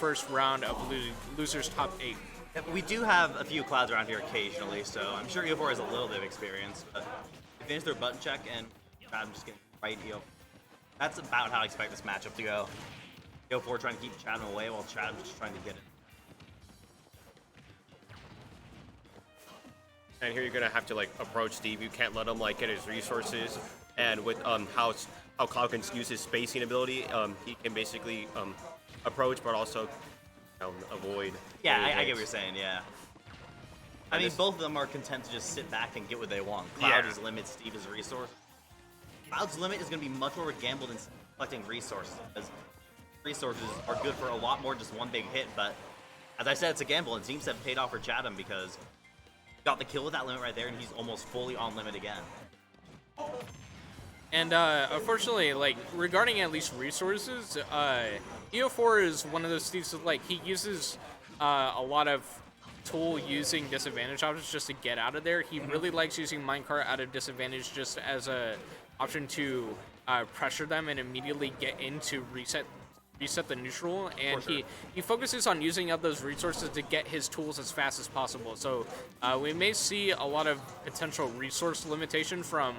first round of losers top 8. Yeah, but we do have a few clouds around here occasionally, so I'm sure E04 has a little bit of experience. But they finished their button check, and I'm just getting right E04. That's about how I expect this matchup to go. E04 trying to keep Chadam away while Chadam's just trying to get it. And here you're gonna have to like approach Steve. You can't let him like get his resources. And with how Cloud can use his spacing ability, he can basically approach, but also avoid. Yeah, I get what you're saying. Yeah. I mean, both of them are content to just sit back and get what they want. Cloud just limits Steve's resource. Cloud's limit is going to be much more gamble than collecting resources, because resources are good for a lot more just one big hit. But as I said, it's a gamble, and seems to have paid off for Chadam because he got the kill with that limit right there, and he's almost fully on limit again. And unfortunately, like regarding at least resources, E04 is one of those thieves that, like, he uses a lot of tool using disadvantage options just to get out of there. He really likes using minecart out of disadvantage just as a option to pressure them and immediately get into reset the neutral, and he focuses on using up those resources to get his tools as fast as possible. So we may see a lot of potential resource limitation from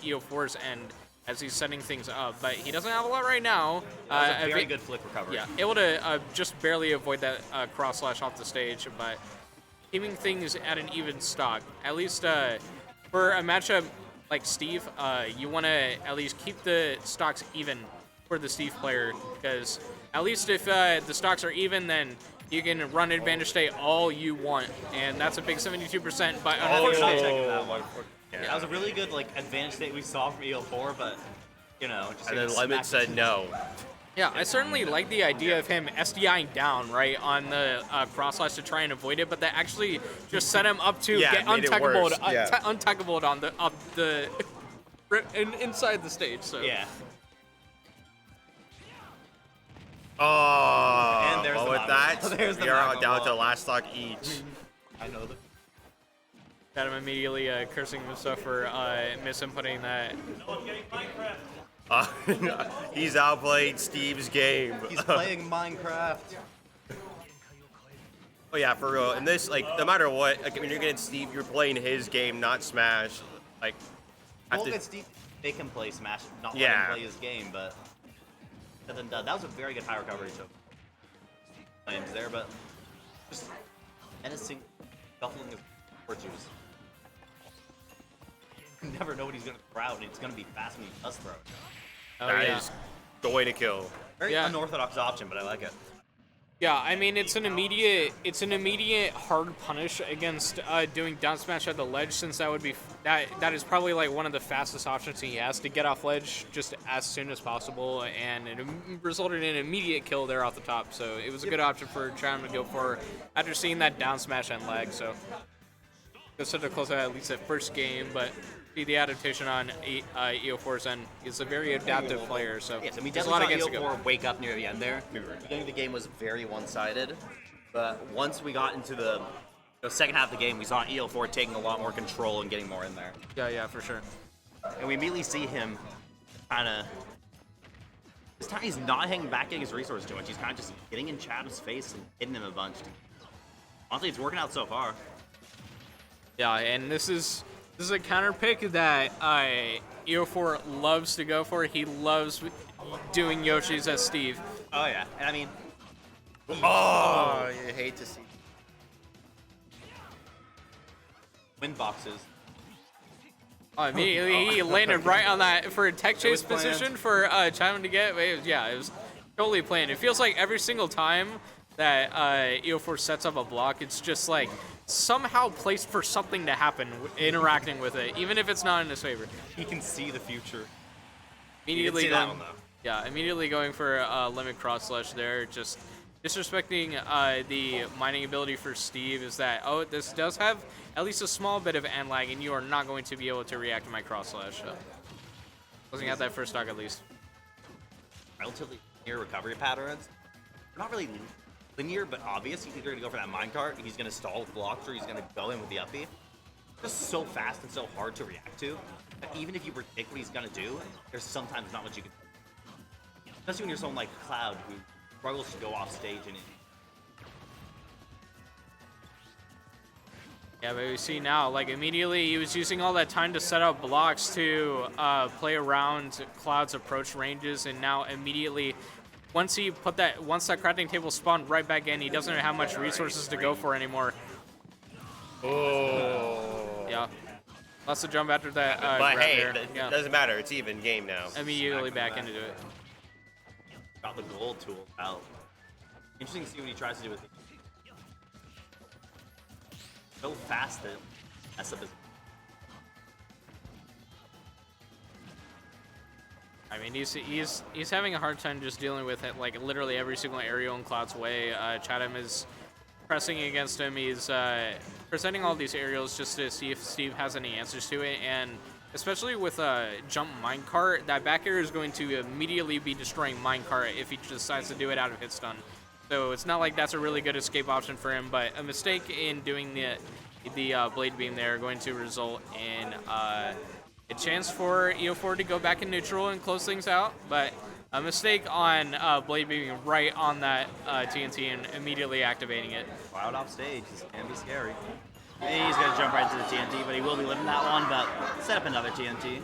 E04's end as he's setting things up, but he doesn't have a lot right now. That was a very good flick recovery. Yeah, able to just barely avoid that cross slash off the stage, but keeping things at an even stock. At least for a matchup like Steve, you want to at least keep the stocks even for the Steve player, because at least if the stocks are even, then you can run advantage state all you want, and that's a big 72%. But unfortunately, that was a really good like advantage state we saw from E04, but you know, just and then Lemon said no. Yeah, I certainly like the idea of him SDIing down right on the cross slash to try and avoid it, but that actually just set him up to get untackable on the inside the stage. So yeah. Oh, and there's well, with that, we are down to the last stock each. I know that. Got him immediately cursing himself for misinputting that. He's outplayed Steve's game. He's playing Minecraft. Oh yeah, for real. And this, like, no matter what, like, when you're getting Steve, you're playing his game, not Smash. Like, Well, get Steve, they can play Smash, not let him play his game, but that was a very good high recovery to claims there, but just menacing, shuffling his virtues. You never know what he's gonna throw out, and it's gonna be fast when he does throw it. That is going to kill. Very unorthodox option, but I like it. Yeah, I mean, it's an immediate hard punish against doing down smash at the ledge, since that is probably like one of the fastest options he has to get off ledge just as soon as possible, and it resulted in an immediate kill there off the top. So it was a good option for Chadam to go for after seeing that down smash and lag. So it's such a close at least at first game, but the adaptation on E04's end is a very adaptive player. So yes, and we definitely saw E04 wake up near the end there. The beginning of the game was very one-sided, but once we got into the second half of the game, we saw E04 taking a lot more control and getting more in there. Yeah, for sure. And we immediately see him kind of. This time he's not hanging back getting his resources too much. He's kind of just getting in Chadam's face and hitting him a bunch. Honestly, it's working out so far. Yeah, and this is a counter pick that E04 loves to go for. He loves doing Yoshi's as Steve. Oh yeah, and I mean, you hate to see win boxes. Oh, immediately he landed right on that for a tech chase position for Chadam to get. It was totally planned. It feels like every single time that E04 sets up a block, it's just like somehow placed for something to happen interacting with it, even if it's not in his favor. He can see the future. Immediately going for a limit cross slash there, just disrespecting the mining ability for Steve. Is that, this does have at least a small bit of end lag, and you are not going to be able to react to my cross slash. Closing out that first stock at least. Relatively near recovery patterns. Not really linear, but obvious. He's either going to go for that minecart, he's going to stall with blocks, or he's going to go in with the uppie. Just so fast and so hard to react to. But even if you predict what he's going to do, there's sometimes not much you can do. Especially when you're someone like Cloud, who struggles to go off stage and. Yeah, but we see now, like, immediately he was using all that time to set up blocks to play around Cloud's approach ranges, and now immediately, once that crafting table spawned right back in, he doesn't have much resources to go for anymore. Oh. Yeah. Lots to jump after that. But hey, it doesn't matter. It's even game now. Immediately back into it. Got the gold tool out. Interesting to see what he tries to do with it. So fast that mess up his. I mean, he's having a hard time just dealing with it. Like literally every single aerial in Cloud's way. Chadam is pressing against him. He's presenting all these aerials just to see if Steve has any answers to it. And especially with a jump minecart, that back air is going to immediately be destroying minecart if he decides to do it out of hit stun. So it's not like that's a really good escape option for him, but a mistake in doing the blade beam there going to result in a chance for E04 to go back in neutral and close things out, but a mistake on blade beaming right on that TNT and immediately activating it. Cloud off stage, this can be scary. He's gonna jump right into the TNT, but he will be living that one, but set up another TNT.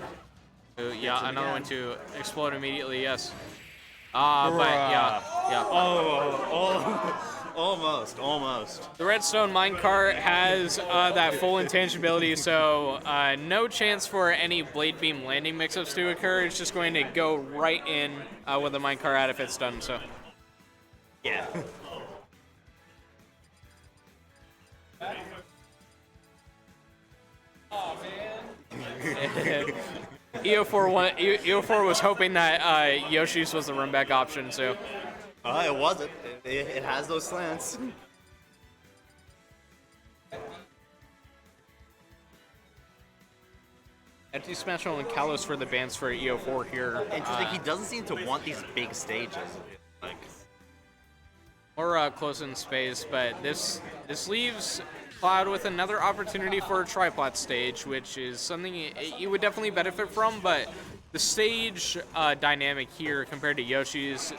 Yeah, another one to explode immediately, yes. But yeah. Almost. The redstone minecart has that full intangibility, so no chance for any blade beam landing mix-ups to occur. It's just going to go right in with the minecart out if it's done. So. Yeah. E04 was hoping that Yoshi's was the run back option, so. It wasn't. It has those slants. Empty Smash and Kalos for the bans for E04 here. Interesting, he doesn't seem to want these big stages. Like. Or close in space, but this leaves Cloud with another opportunity for a tripod stage, which is something he would definitely benefit from, but the stage dynamic here compared to Yoshi's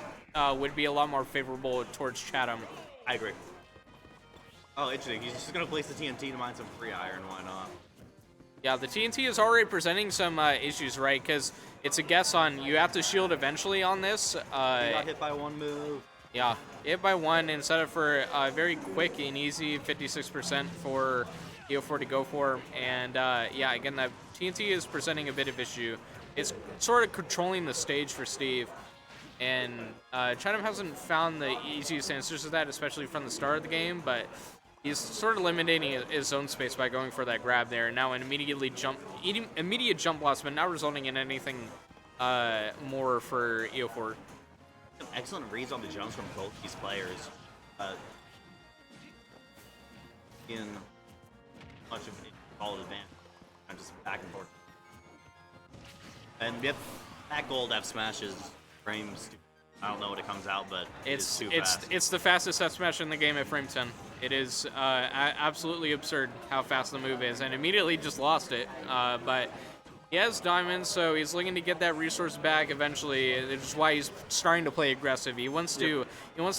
would be a lot more favorable towards Chadam. I agree. Oh, interesting. He's just going to place the TNT to mine some free iron. Why not? Yeah, the TNT is already presenting some issues, right? Because it's a guess on you have to shield eventually on this. He got hit by one move. Yeah, hit by one instead of for a very quick and easy 56% for E04 to go for. And yeah, again, that TNT is presenting a bit of issue. It's sort of controlling the stage for Steve. And Chadam hasn't found the easiest answers to that, especially from the start of the game, but he's sort of eliminating his own space by going for that grab there. Now an immediate jump loss, but not resulting in anything more for E04. Excellent reads on the jumps from both these players. In much of it, solid advance. I'm just back and forth. And yep, that gold F smash is frames. I don't know what it comes out, but it's too fast. It's the fastest F smash in the game at frame 10. It is absolutely absurd how fast the move is, and immediately just lost it. But he has diamonds, so he's looking to get that resource back eventually. It's why he's starting to play aggressive. He wants to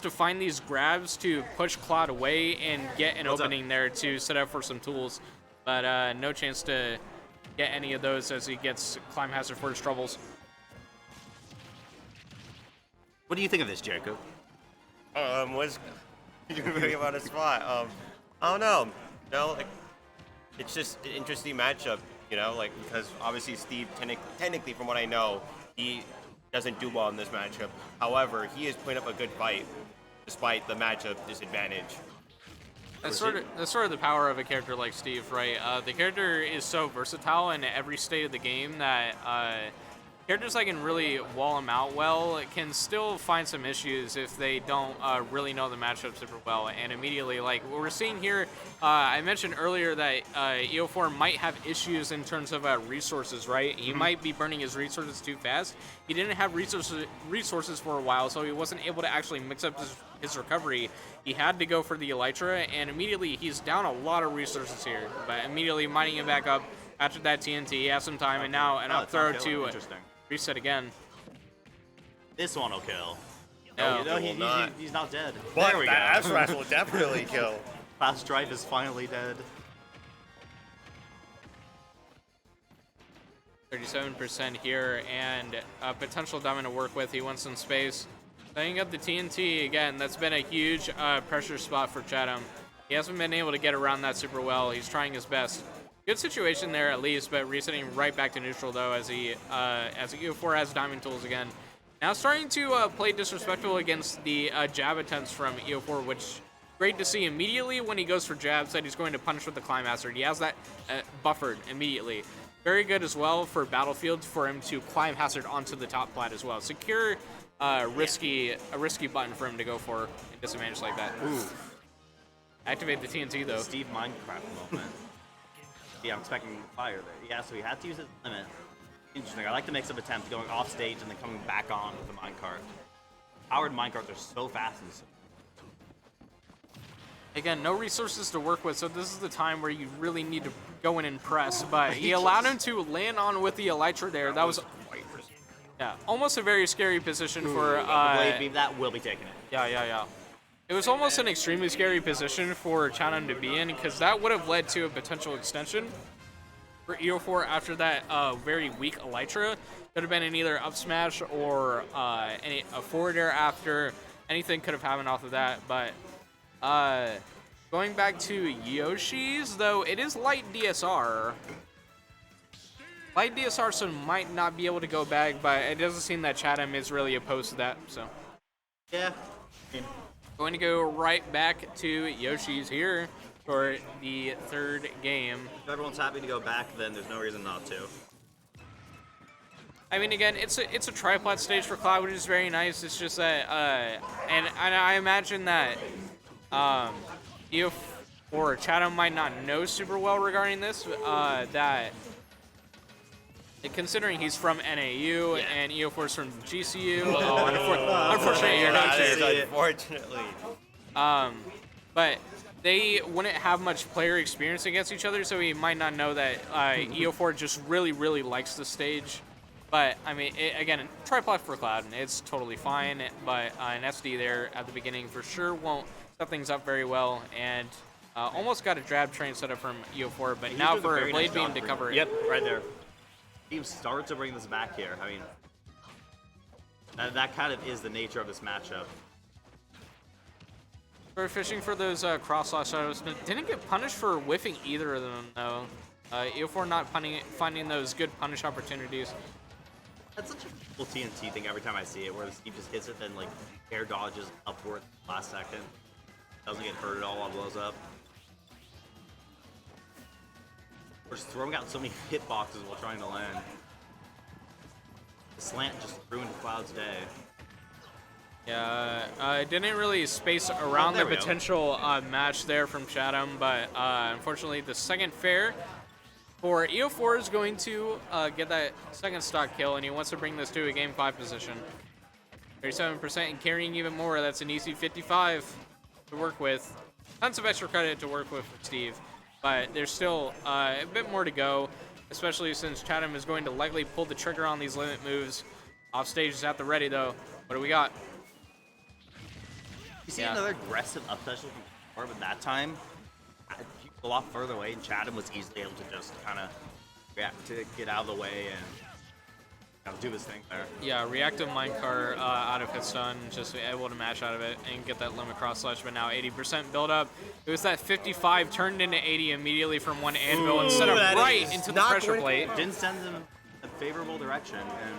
find these grabs to push Cloud away and get an opening there to set up for some tools. But no chance to get any of those as he gets climb hazard for his troubles. What do you think of this, Jericho? What's you really about a spot? I don't know. You know, like, it's just an interesting matchup. You know, like, because obviously Steve, technically, from what I know, he doesn't do well in this matchup. However, he is putting up a good fight despite the matchup disadvantage. That's sort of the power of a character like Steve, right? The character is so versatile in every state of the game that characters that can really wall him out well can still find some issues if they don't really know the matchup super well. And immediately, like what we're seeing here, I mentioned earlier that E04 might have issues in terms of resources, right? He might be burning his resources too fast. He didn't have resources for a while, so he wasn't able to actually mix up his recovery. He had to go for the Elytra, and immediately he's down a lot of resources here. But immediately mining it back up after that TNT, he has some time, and now an up throw to reset again. This one will kill. No. No, it will not. he's not dead. But there we that go. Azrath will definitely kill. Fast Drive is finally dead. 37% here, and a potential diamond to work with. He wants some space. Setting up the TNT again. That's been a huge pressure spot for Chadam. He hasn't been able to get around that super well. He's trying his best. Good situation there at least, but resetting right back to neutral though as E04 has diamond tools again. Now starting to play disrespectful against the jab attempts from E04, which great to see immediately when he goes for jabs that he's going to punish with the Climb Hazard. He has that buffered immediately. Very good as well for Battlefield for him to Climb Hazard onto the top plat as well. Secure a risky button for him to go for a disadvantage like that. Ooh. Activate the TNT though. Steve Minecraft moment. Yeah, I'm expecting fire there. Yeah, so he had to use his limit. Interesting. I like the mix-up attempt going off stage and then coming back on with the minecart. Powered minecarts are so fast and so. Again, no resources to work with, so this is the time where you really need to go in and press. But he allowed him to land on with the Elytra there. That was, yeah, almost a very scary position for. Blade beam, that will be taking it. Yeah. It was almost an extremely scary position for Chadam to be in, because that would have led to a potential extension for E04 after that very weak Elytra. Could have been in either up smash or a forward air after. Anything could have happened off of that, but going back to Yoshi's, though, it is light DSR. Light DSR, so might not be able to go back, but it doesn't seem that Chadam is really opposed to that, so. Yeah. Going to go right back to Yoshi's here for the third game. If everyone's happy to go back, then there's no reason not to. I mean, again, it's a triplat stage for Cloud, which is very nice. It's just that, and I imagine that E04 Chadam might not know super well regarding this, that considering he's from NAU and E04's from GCU, unfortunately you're not there. Unfortunately. But they wouldn't have much player experience against each other, so he might not know that E04 just really likes the stage. But, I mean, again, triplat for Cloud, and it's totally fine, but an SD there at the beginning for sure won't set things up very well, and almost got a jab train set up from E04, but now for a Blade Beam to cover it. Yep, right there. Team starts to bring this back here. I mean, that kind of is the nature of this matchup. We're fishing for those cross-slash shadows, but didn't get punished for whiffing either of them, though. E04 not finding those good punish opportunities. That's such a cool TNT thing every time I see it, where the Steve just hits it, then like air dodges upward last second. Doesn't get hurt at all while it blows up. We're just throwing out so many hitboxes while trying to land. The slant just ruined Cloud's day. Yeah, didn't really space around the potential match there from Chadam, but unfortunately the second fair for E04 is going to get that second stock kill, and he wants to bring this to a Game 5 position. 37% and carrying even more. That's an easy 55 to work with. Tons of extra credit to work with for Steve, but there's still a bit more to go, especially since Chadam is going to likely pull the trigger on these limit moves. Off stage is at the ready, though. What do we got? You see another aggressive up special from but that time, a lot further away, and Chadam was easily able to just kind of get out of the way and do his thing there. Yeah, reactive minecart out of his stun, just able to mash out of it and get that limit cross slash, but now 80% build up. It was that 55 turned into 80 immediately from one anvil instead of right into the pressure plate. Didn't send them in a favorable direction, and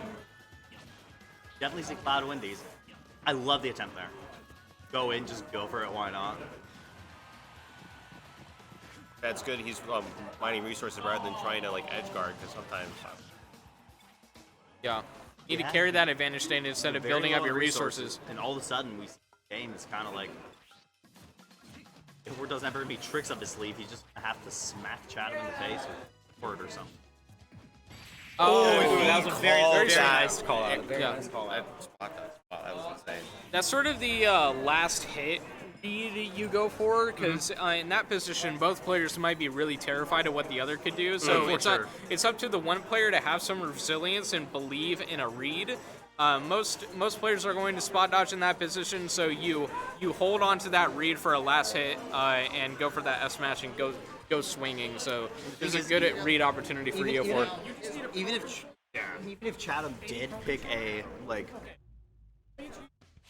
definitely see Cloud win these. I love the attempt there. Go in, just go for it, why not? That's good. He's mining resources rather than trying to like edge guard, because sometimes. Yeah, you need to carry that advantage state instead of building up your resources. And all of a sudden, we see the game is kind of like, if Ward doesn't ever be tricks up his sleeve, he's just gonna have to smack Chadam in the face with Word or something. Oh, that was a very nice call out. Yeah. Nice call out. That was insane. That's sort of the last hit you go for, because in that position, both players might be really terrified of what the other could do. So it's up to the one player to have some resilience and believe in a read, Most players are going to spot dodge in that position, so you hold on to that read for a last hit and go for that S smash and go swinging. So there's a good read opportunity for E04. Even if Chatham did pick a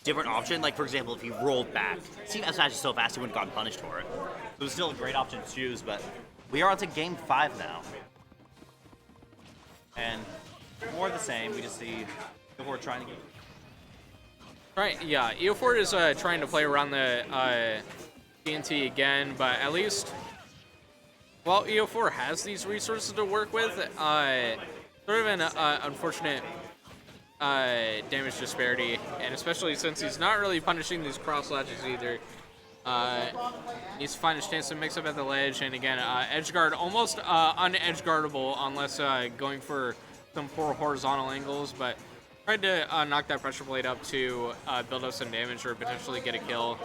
different option, like for example, if he rolled back, Steve S smash is so fast he wouldn't have gotten punished for it. It was still a great option to choose, but we are on to game 5 now, and more of the same. We just see E04 trying to get. Right, yeah, E04 is trying to play around the TNT again, but at least, well, E04 has these resources to work with. Sort of an unfortunate damage disparity, and especially since he's not really punishing these cross latches either. Needs to find his chance to mix up at the ledge, and again, edge guard almost un-edge guardable unless going for some poor horizontal angles, but tried to knock that pressure blade up to build up some damage or potentially get a kill.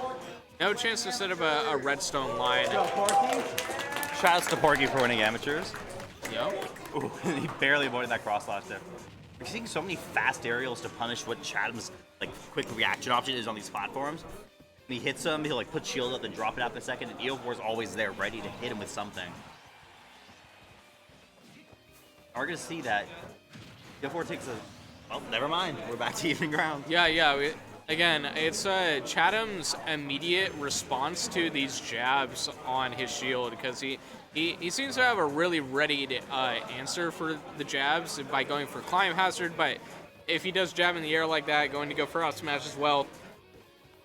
No chance to set up a redstone line. Shoutouts to Porky for winning amateurs. Yep. Ooh, he barely avoided that cross slash there. We're seeing so many fast aerials to punish what Chatham's quick reaction option is on these platforms. When he hits him, he'll put shield up and drop it out in a second, and E04 is always there, ready to hit him with something. We're gonna see that E04 takes a. Oh, never mind. We're back to even ground. Yeah. Again, it's Chatham's immediate response to these jabs on his shield, because he seems to have a really ready answer for the jabs by going for climb hazard, but if he does jab in the air like that, going to go for out smash as well.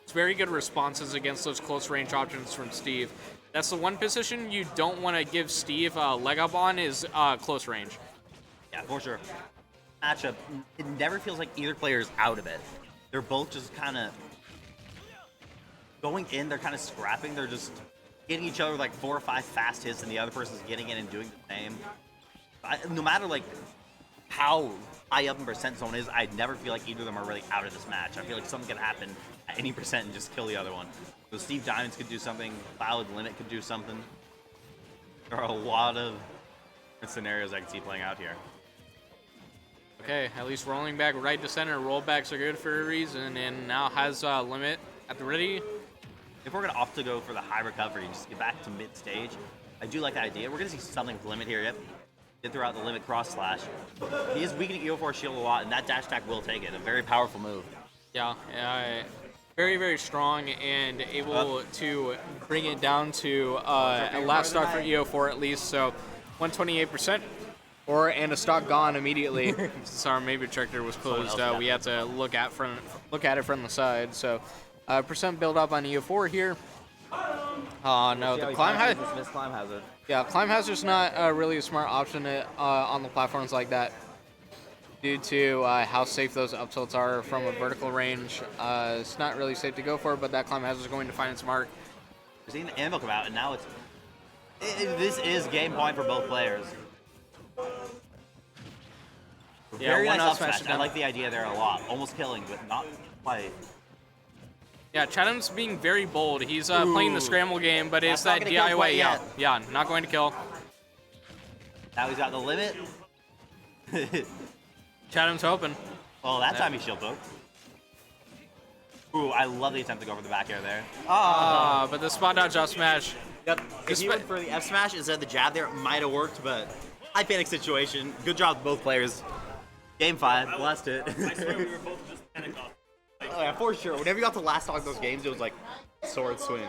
It's very good responses against those close range options from Steve. That's the one position you don't want to give Steve a leg up on is close range. Yeah, for sure. Matchup, it never feels like either player is out of it. They're both just kind of going in, they're kind of scrapping, they're just hitting each other with 4 or 5 fast hits, and the other person's getting in and doing the same. No matter how high up in percent zone is, I never feel like either of them are really out of this match. I feel like something can happen at any percent and just kill the other one. So Steve Diamonds could do something, Cloud Limit could do something. There are a lot of scenarios I can see playing out here. Okay, at least rolling back right to center. Rollbacks are good for a reason, and now has Limit at the ready. If we're going to opt to go for the high recovery and just get back to mid-stage, I do like the idea. We're going to see something with Limit here. Yep. Did throw out the Limit cross slash. He is weakening E04 shield a lot, and that dash attack will take it. A very powerful move. Yeah, very, very strong and able to bring it down to a last stock for E04 at least. So 128%. And a stock gone immediately since our maybe tractor was closed. We had to look at it from the side. So percent build up on E04 here. No, the climb hazard. Yeah, climb hazard's not really a smart option on the platforms like that, due to how safe those up tilts are from a vertical range. It's not really safe to go for, but that climb hazard is going to find its mark. We're seeing the anvil come out, and now this is game point for both players. Yeah, very one nice up up smash. smash. I like the idea there a lot. Almost killing, but not quite. Yeah, Chatham's being very bold. He's playing the scramble game, but it's that DIY. Yeah, not going to kill. Now he's got the Limit. Chatham's hoping. Well, that time he shield poked. Ooh, I love the attempt to go for the back air there. But the spot dodge up smash. Yep. If he went for the F smash instead of the jab there, it might have worked, but high panic situation. Good job, both players. Game 5, blessed it. I swear we were both just panicked off. Oh yeah, for sure. Whenever you got to last talk those games, it was like sword swing.